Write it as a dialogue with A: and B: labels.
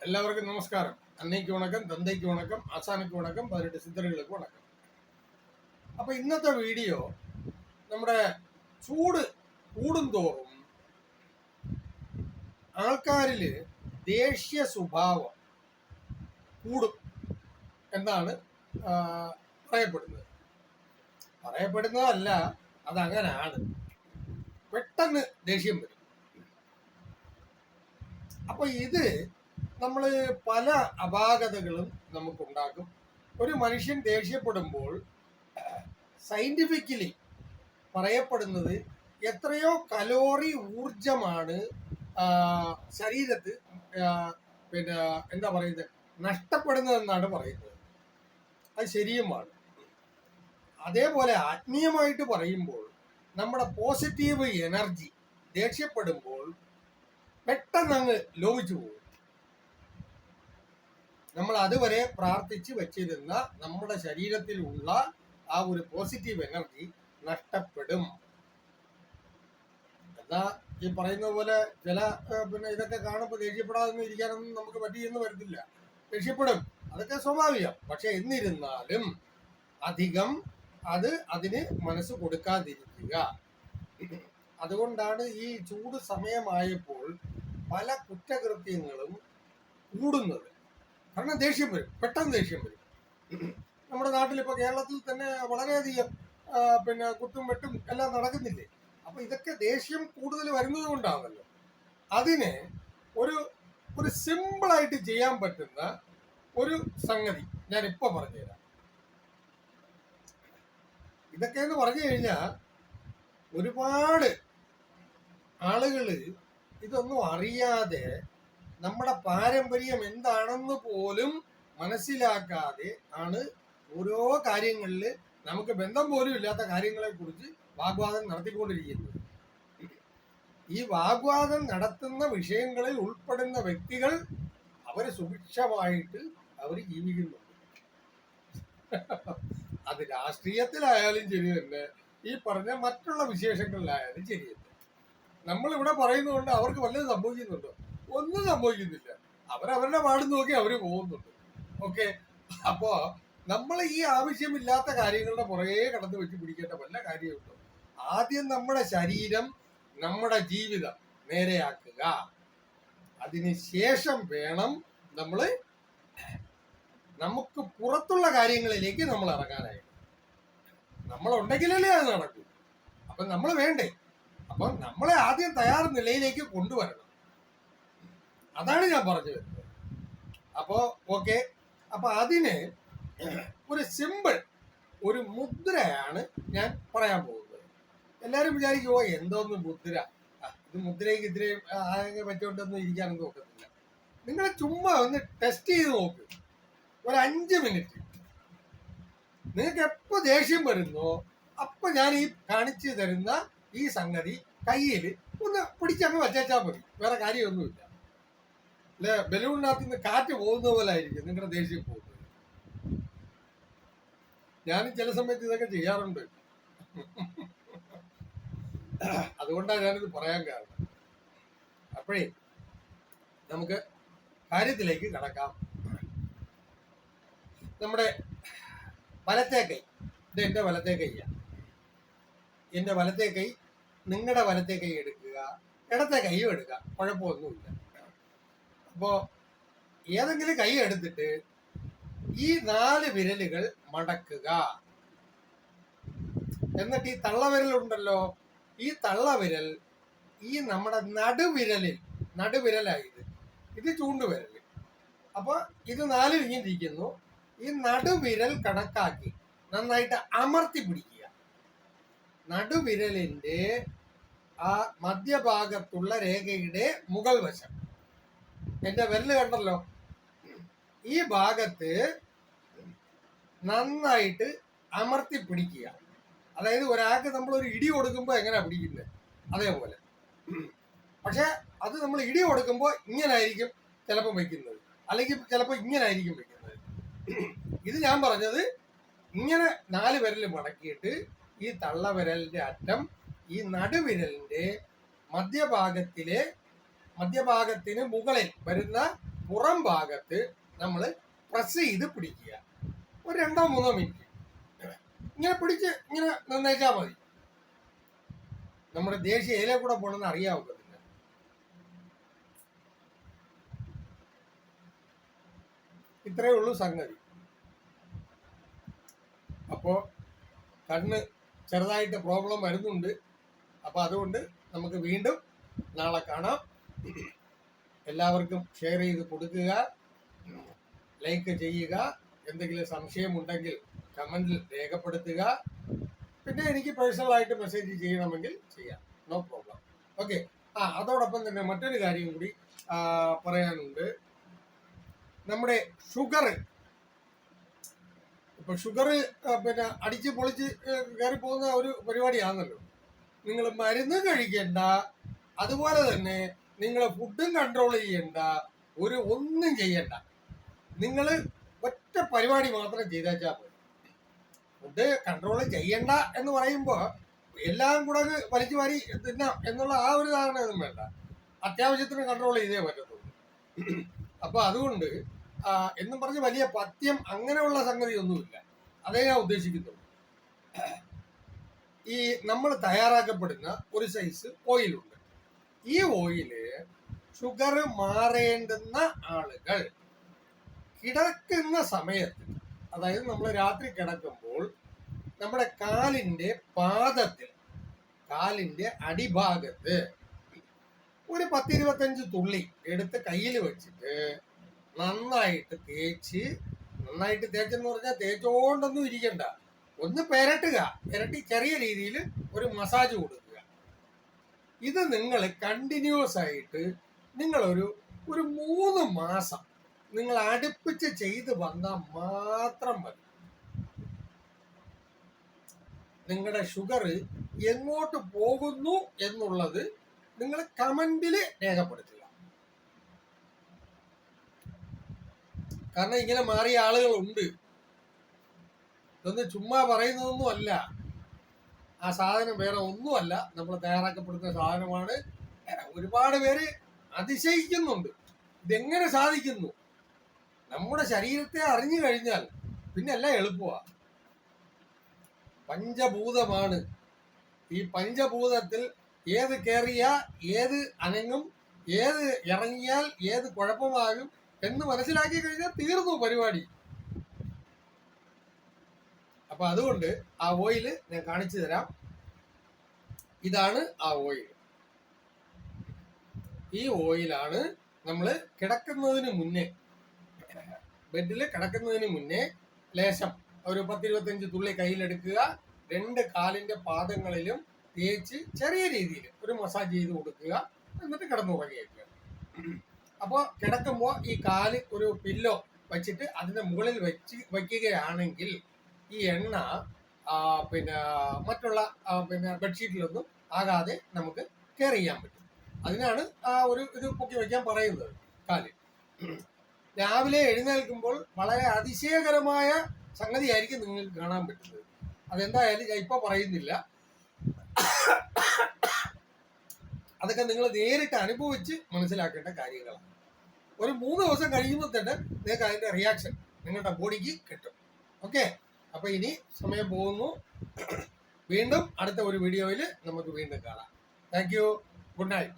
A: எல்லாருக்கும் நமஸ்காரம். அன்னைக்கு வணக்கம், தந்தைக்கு வணக்கம், ஆசானுக்கு வணக்கம், 18 சித்தர்களுக்கு வணக்கம். അപ്പൊ ഇന്നത്തെ വീഡിയോ നമ്മുടെ ചൂട് കൂടുന്തോറും ആൾക്കാരില് ദേഷ്യ സ്വഭാവം കൂടും എന്നാണ് പറയപ്പെടുന്നതല്ല, അതങ്ങനാണ്. പെട്ടെന്ന് ദേഷ്യം വരും. അപ്പൊ ഇത് നമ്മൾ പല അപാകതകളും നമുക്കുണ്ടാക്കും. ഒരു മനുഷ്യൻ ദേഷ്യപ്പെടുമ്പോൾ സയന്റിഫിക്കലി പറയപ്പെടുന്നത് എത്രയോ കലോറി ഊർജമാണ് ശരീരത്ത് പിന്നെ എന്താ പറയുന്നത് നഷ്ടപ്പെടുന്നതെന്നാണ് പറയുന്നത്. അത് ശരിയുമാണ്. അതേപോലെ ആത്മീയമായിട്ട് പറയുമ്പോൾ നമ്മുടെ പോസിറ്റീവ് എനർജി ദേഷ്യപ്പെടുമ്പോൾ പെട്ടെന്ന് അങ്ങ് ലോപിച്ചു പോകും. നമ്മൾ അതുവരെ പ്രാർത്ഥിച്ച് വെച്ചിരുന്ന നമ്മുടെ ശരീരത്തിലുള്ള ആ ഒരു പോസിറ്റീവ് എനർജി നഷ്ടപ്പെടും. എന്നാ ഈ പറയുന്ന പോലെ ചില ഇതൊക്കെ കാണുമ്പോൾ ദേഷ്യപ്പെടാതെ ഇരിക്കാനൊന്നും നമുക്ക് പറ്റിയെന്ന് വരത്തില്ല. ദേഷ്യപ്പെടും, അതൊക്കെ സ്വാഭാവികം. പക്ഷെ എന്നിരുന്നാലും അധികം അതിന് മനസ്സ് കൊടുക്കാതിരിക്കുക. അതുകൊണ്ടാണ് ഈ ചൂട് സമയമായപ്പോൾ പല കുറ്റകൃത്യങ്ങളും കൂടുന്നത്. കാരണം ദേഷ്യം വരും, പെട്ടെന്ന് ദേഷ്യം വരും. നമ്മുടെ നാട്ടിൽ ഇപ്പൊ കേരളത്തിൽ തന്നെ വളരെയധികം കുത്തും വെട്ടും എല്ലാം നടക്കുന്നില്ലേ. അപ്പൊ ഇതൊക്കെ ദേഷ്യം കൂടുതൽ വരുന്നത് കൊണ്ടാണല്ലോ. അതിന് ഒരു സിമ്പിളായിട്ട് ചെയ്യാൻ പറ്റുന്ന ഒരു സംഗതി ഞാൻ ഇപ്പൊ പറഞ്ഞുതരാം. ഇതൊക്കെ എന്ന് പറഞ്ഞു കഴിഞ്ഞാൽ ഒരുപാട് ആളുകള് ഇതൊന്നും അറിയാതെ നമ്മുടെ പാരമ്പര്യം എന്താണെന്ന് പോലും മനസ്സിലാക്കാതെ ആണ് ഓരോ കാര്യങ്ങളിൽ നമുക്ക് ബന്ധം പോലും ഇല്ലാത്ത കാര്യങ്ങളെ കുറിച്ച് വാഗ്വാദം നടത്തിക്കൊണ്ടിരിക്കുന്നത്. ഈ വാഗ്വാദം നടത്തുന്ന വിഷയങ്ങളിൽ ഉൾപ്പെടുന്ന വ്യക്തികൾ അവര് സുഭിക്ഷമായിട്ട് അവർ ജീവിക്കുന്നുണ്ട്. അത് രാഷ്ട്രീയത്തിലായാലും ശരി തന്നെ, ഈ പറഞ്ഞ മറ്റുള്ള വിശേഷങ്ങളിലായാലും ശരി തന്നെ. നമ്മളിവിടെ പറയുന്നതുകൊണ്ട് അവർക്ക് വല്ലതും സംഭവിക്കുന്നുണ്ടോ? ഒന്നും സംഭവിക്കുന്നില്ല. അവരവരുടെ പാട് നോക്കി അവര് പോകുന്നുണ്ട്. ഓക്കെ. അപ്പോ നമ്മൾ ഈ ആവശ്യമില്ലാത്ത കാര്യങ്ങളുടെ പുറകെ കടന്നു വെച്ച് പിടിക്കേണ്ട വല്ല കാര്യമുണ്ടോ? ആദ്യം നമ്മുടെ ശരീരം, നമ്മുടെ ജീവിതം നേരെയാക്കുക. അതിനുശേഷം വേണം നമുക്ക് പുറത്തുള്ള കാര്യങ്ങളിലേക്ക് നമ്മൾ ഇറങ്ങാനായിട്ട്. നമ്മളുണ്ടെങ്കിലല്ലേ അത് നടക്കൂ. അപ്പൊ നമ്മൾ വേണ്ടേ? അപ്പൊ നമ്മളെ ആദ്യം തയ്യാർ നിലയിലേക്ക് കൊണ്ടുവരണം. അതാണ് ഞാൻ പറഞ്ഞു വരുന്നത്. അപ്പോ ഓക്കെ. അപ്പൊ അതിന് ഒരു സിമ്പിൾ ഒരു മുദ്രയാണ് ഞാൻ പറയാൻ പോകുന്നത്. എല്ലാരും വിചാരിക്കുമോ എന്തോന്ന് മുദ്ര, ഇത് മുദ്രയ്ക്ക് ഇത്രയും പറ്റുകൊണ്ടൊന്നും ഇരിക്കാനൊന്നും നോക്കത്തില്ല. നിങ്ങൾ ചുമ്മാ ഒന്ന് ടെസ്റ്റ് ചെയ്ത് നോക്ക്. ഒരു 5 മിനിറ്റ്. നിങ്ങൾക്ക് എപ്പോ ദേഷ്യം വരുന്നോ അപ്പൊ ഞാൻ ഈ കാണിച്ചു തരുന്ന ഈ സംഗതി കയ്യിൽ ഒന്ന് പിടിച്ചങ്ങ് വച്ചാൽ മതി. വേറെ കാര്യമൊന്നുമില്ല. അല്ലെ, ബലൂണിനകത്ത് നിന്ന് കാറ്റ് പോകുന്ന പോലെ ആയിരിക്കും നിങ്ങളുടെ ദേഷ്യം പോകുന്നത്. ഞാനും ചില സമയത്ത് ഇതൊക്കെ ചെയ്യാറുണ്ട്. അതുകൊണ്ടാണ് ഞാനിത് പറയാൻ കാരണം. അപ്പോഴേ നമുക്ക് കാര്യത്തിലേക്ക് കടക്കാം. നമ്മുടെ വലത്തെ കൈ, ഇത് എന്റെ വലത്തെ കൈയാണ്. എന്റെ വലത്തെ കൈ നിങ്ങളുടെ വലത്തെ കൈ എടുക്കുക, ഇടത്തെ കൈയും എടുക്കുക, കുഴപ്പമൊന്നുമില്ല. അപ്പോ ഏതെങ്കിലും കൈ എടുത്തിട്ട് ഈ 4 വിരലുകൾ മടക്കുക. എന്നിട്ട് ഈ തള്ളവിരലുണ്ടല്ലോ, ഈ തള്ളവിരൽ ഈ നമ്മുടെ നടുവിരലായത്, ഇത് ചൂണ്ടുവിരൽ. അപ്പൊ ഇത് 4 ഇരിക്കുന്നു. ഈ നടുവിരൽ കണക്കാക്കി നന്നായിട്ട് അമർത്തി പിടിക്കുക. നടുവിരലിന്റെ ആ മധ്യഭാഗത്തുള്ള രേഖയുടെ മുകൾ വശം, എന്റെ വിരല് കണ്ടല്ലോ, ഈ ഭാഗത്ത് നന്നായിട്ട് അമർത്തി പിടിക്കുക. അതായത് ഒരാൾക്ക് നമ്മളൊരു ഇടി കൊടുക്കുമ്പോൾ എങ്ങനെയാ പിടിക്കുന്നത് അതേപോലെ. പക്ഷെ അത് നമ്മൾ ഇടി കൊടുക്കുമ്പോൾ ഇങ്ങനായിരിക്കും ചിലപ്പോൾ വെക്കുന്നത്, അല്ലെങ്കിൽ ചിലപ്പോൾ ഇങ്ങനായിരിക്കും വെക്കുന്നത്. ഇത് ഞാൻ പറഞ്ഞത് ഇങ്ങനെ 4 വിരല് മടക്കിയിട്ട് ഈ തള്ളവിരലിന്റെ അറ്റം ഈ നടുവിരലിന്റെ മധ്യഭാഗത്തിന് മുകളിൽ വരുന്ന പുറം ഭാഗത്ത് നമ്മൾ പ്രസ് ചെയ്ത് പിടിക്കുക. ഒരു 2-3 മിനിറ്റ് ഇങ്ങനെ പിടിച്ച് ഇങ്ങനെ നിന്നേച്ചാൽ മതി. നമ്മുടെ ദേഷ്യം ഏലെ കൂടെ പോകണമെന്ന് അറിയാവുന്നതില്ല. ഇത്രയേ ഉള്ളൂ സംഗതി. അപ്പോൾ കണ്ണ് ചെറുതായിട്ട് പ്രോബ്ലം വരുന്നുണ്ട്. അപ്പോൾ അതുകൊണ്ട് നമുക്ക് വീണ്ടും നാളെ കാണാം. എല്ലാവർക്കും ഷെയർ ചെയ്ത് കൊടുക്കുക, ലൈക്ക് ചെയ്യുക. എന്തെങ്കിലും സംശയമുണ്ടെങ്കിൽ കമൻറ്റിൽ രേഖപ്പെടുത്തുക. പിന്നെ എനിക്ക് പേഴ്സണലായിട്ട് മെസ്സേജ് ചെയ്യണമെങ്കിൽ ചെയ്യാം, നോ പ്രോബ്ലം. ഓക്കെ. അതോടൊപ്പം തന്നെ മറ്റൊരു കാര്യം കൂടി പറയാനുണ്ട്. നമ്മുടെ ഷുഗർ, ഇപ്പൊ ഷുഗർ പിന്നെ അടിച്ച് പൊളിച്ച് കയറി പോകുന്ന ഒരു പരിപാടിയാണല്ലോ. നിങ്ങൾ മരുന്ന് കഴിക്കണ്ട, അതുപോലെ തന്നെ നിങ്ങൾ ഫുഡും കൺട്രോൾ ചെയ്യണ്ട, ഒന്നും ചെയ്യണ്ട. നിങ്ങൾ ഒറ്റ പരിപാടി മാത്രം ചെയ്തേച്ചാൽ മതി. ഫുഡ് കൺട്രോൾ ചെയ്യണ്ട എന്ന് പറയുമ്പോൾ എല്ലാം കൂടെ വലിച്ചു വാരി തിന്നാം എന്നുള്ള ആ ഒരു ധാരണയൊന്നും വേണ്ട. അത്യാവശ്യത്തിന് കൺട്രോൾ ചെയ്തേ പറ്റത്തുള്ളൂ. അപ്പൊ അതുകൊണ്ട് എന്നും പറഞ്ഞ് വലിയ പഥ്യം അങ്ങനെയുള്ള സംഗതി ഒന്നുമില്ല. അതേ ഞാൻ ഉദ്ദേശിക്കുന്നുള്ളൂ. ഈ നമ്മൾ തയ്യാറാക്കപ്പെടുന്ന ഒരു സൈസ് ഓയിലുണ്ട്. ഈ ഓയില് ഷുഗർ മാറേണ്ടുന്ന ആളുകൾ കിടക്കുന്ന സമയത്ത്, അതായത് നമ്മൾ രാത്രി കിടക്കുമ്പോൾ നമ്മുടെ കാലിന്റെ പാദത്തിൽ, കാലിന്റെ അടിഭാഗത്ത് ഒരു 10-25 തുള്ളി എടുത്ത് കയ്യിൽ വെച്ചിട്ട് നന്നായിട്ട് തേച്ചെന്ന് പറഞ്ഞാൽ തേച്ചോണ്ടൊന്നും ഇരിക്കണ്ട, ഒന്ന് പെരട്ടി ചെറിയ രീതിയിൽ ഒരു മസാജ് കൊടുക്കുക. ഇത് നിങ്ങൾ കണ്ടിന്യൂസ് ആയിട്ട് നിങ്ങൾ ഒരു 3 മാസം നിങ്ങൾ അടുപ്പിച്ച് ചെയ്ത് വന്നാൽ മാത്രം മതി. നിങ്ങളുടെ ഷുഗർ എങ്ങോട്ട് പോകുന്നു എന്നുള്ളത് നിങ്ങൾ കമന്റിൽ രേഖപ്പെടുത്തുക. കാരണം ഇങ്ങനെ മാറിയ ആളുകളുണ്ട്. ഇതൊന്നും ചുമ്മാ പറയുന്നതൊന്നും അല്ല. ആ സാധനം വേറെ ഒന്നുമല്ല, നമ്മൾ തയ്യാറാക്കപ്പെടുന്ന സാധനമാണ്. ഒരുപാട് പേര് അതിശയിക്കുന്നുണ്ട്, ഇതെങ്ങനെ സാധിക്കുന്നു. നമ്മുടെ ശരീരത്തെ അറിഞ്ഞു കഴിഞ്ഞാൽ പിന്നെ എല്ലാം എളുപ്പമാണ്. പഞ്ചഭൂതമാണ്. ഈ പഞ്ചഭൂതത്തിൽ ഏത് കയറിയാൽ ഏത് അനങ്ങും, ഏത് ഇറങ്ങിയാൽ ഏത് കുഴപ്പമാകും എന്ന് മനസ്സിലാക്കി കഴിഞ്ഞാൽ തീർന്നു പരിപാടി. അപ്പൊ അതുകൊണ്ട് ആ ഓയില് ഞാൻ കാണിച്ചു തരാം. ഇതാണ് ആ ഓയിൽ. ഈ ഓയിലാണ് നമ്മൾ കിടക്കുന്നതിന് മുന്നേ, ബെഡിൽ കിടക്കുന്നതിന് മുന്നേ ലേശം ഒരു 10-25 തുള്ളി കയ്യിലെടുക്കുക. 2 കാലിന്റെ പാദങ്ങളിലും തേച്ച് ചെറിയ രീതിയിൽ ഒരു മസാജ് ചെയ്ത് കൊടുക്കുക. എന്നിട്ട് കിടന്നുറങ്ങിയേക്കുക. അപ്പോൾ കിടക്കുമ്പോൾ ഈ കാല് ഒരു പില്ലോ വെച്ചിട്ട് അതിന്റെ മുകളിൽ വയ്ക്കുകയാണെങ്കിൽ ഈ എണ്ണ പിന്നെ മറ്റുള്ള പിന്നെ ബെഡ്ഷീറ്റിലൊന്നും ആകാതെ നമുക്ക് കെയർ ചെയ്യാൻ പറ്റും. അതിനാണ് ഇത് പൊക്കി വയ്ക്കാൻ പറയുന്നത്. കാല് രാവിലെ എഴുന്നേൽക്കുമ്പോൾ വളരെ അതിശയകരമായ സംഗതിയായിരിക്കും നിങ്ങൾക്ക് കാണാൻ പറ്റുന്നത്. അതെന്തായാലും ഞാൻ ഇപ്പൊ പറയുന്നില്ല. അതൊക്കെ നിങ്ങൾ നേരിട്ട് അനുഭവിച്ച് മനസ്സിലാക്കേണ്ട കാര്യങ്ങളാണ്. ഒരു 3 ദിവസം കഴിയുമ്പോൾ തന്നെ നിങ്ങൾക്ക് അതിന്റെ റിയാക്ഷൻ നിങ്ങളുടെ ബോഡിക്ക് കിട്ടും. ഓക്കെ. അപ്പൊ ഇനി സമയം പോകുന്നു. വീണ്ടും അടുത്ത ഒരു വീഡിയോയിൽ നമുക്ക് വീണ്ടും കാണാം. Thank you. Good night.